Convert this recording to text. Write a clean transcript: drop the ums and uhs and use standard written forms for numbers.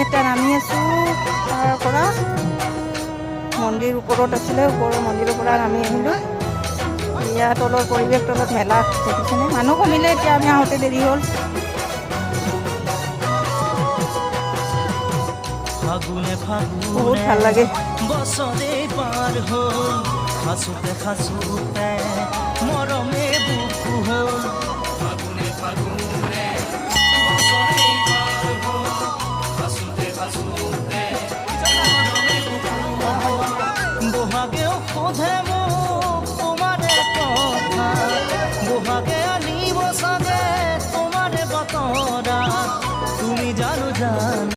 এতিয়া নামি আছোঁ তাৰ পৰা মন্দিৰ ওপৰত আছিলে ওপৰৰ মন্দিৰৰ পৰা নামি আহিলোঁ ইয়াত তলৰ পৰিৱেশ তলত মেলা দেখিছেনে মানুহ কমিলে এতিয়া আমি আহোঁতে দেৰি হ'ল বহুত ভাল লাগে বছৰে পাৰ হ'ল খাচোতে খাচোতে